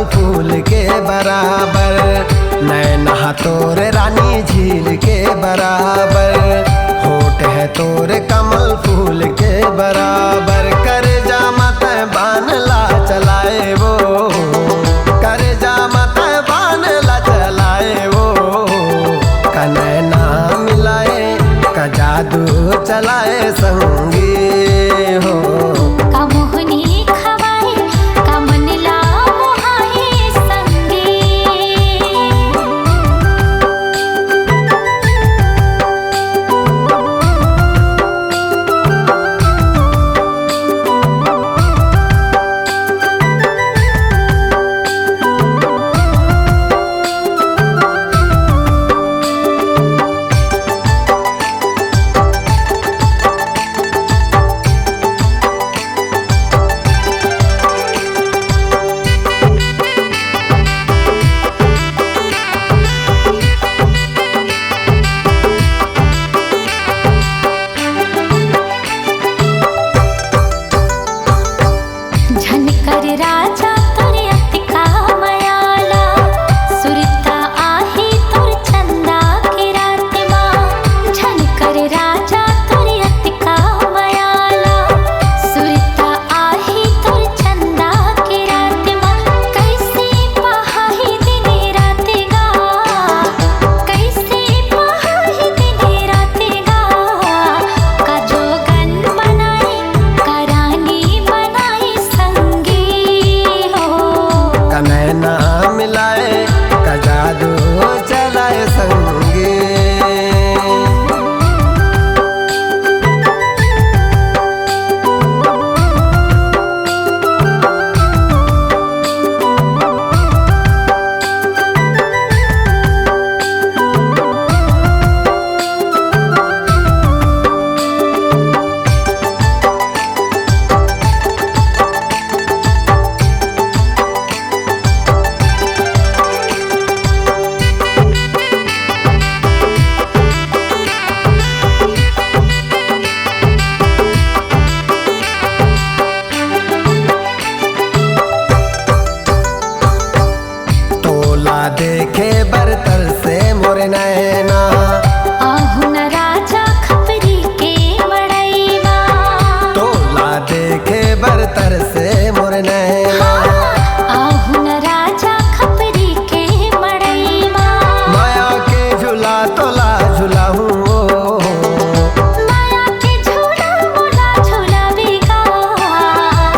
कमल फूल के बराबर, नैना तोरे रानी झील के बराबर, होठ है तोरे कमल फूल के बराबर। कर जा मत बानला चलाए वो, कर जा मत बानला चलाए वो, कनैना मिलाए का जादू चलाए संगी हो। देखे बरतर से मोरे नैना, आहू न राजा खपरी के मड़ैया। तोला देखे बरतर से मोरे नैना, आहू न राजा खपरी के मड़ैया। माया के झूला तोला झूला हूँ, माया के झूला मोला झूला बिगा,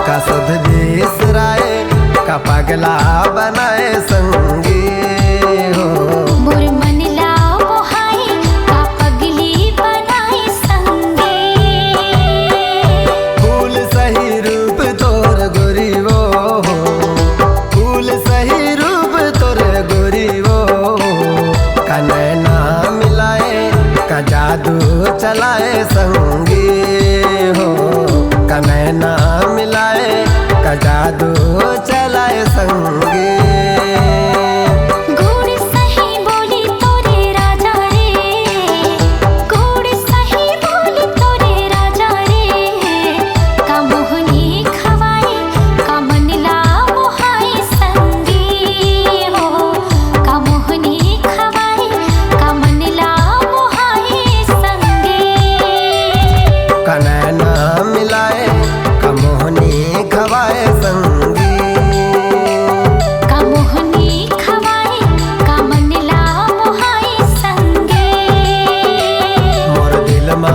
का सुध बिसराए का पगला बनाए संगी। जादू चलाए संगी हो, कनैना मिलाए का जादू चलाए संगी। गुड़ सही बोली तोरे राजा रे, गुड़ सही बोली तोरे राजा रे, का मोहनी खवाई का मनला मोहाई संगी हो, का मोहनी खवाई का मनला कनैना मिलाए का मोहनी खवाए संगी, का मोहनी खवाए का मनला मोहाई संगे। मोर दिल मा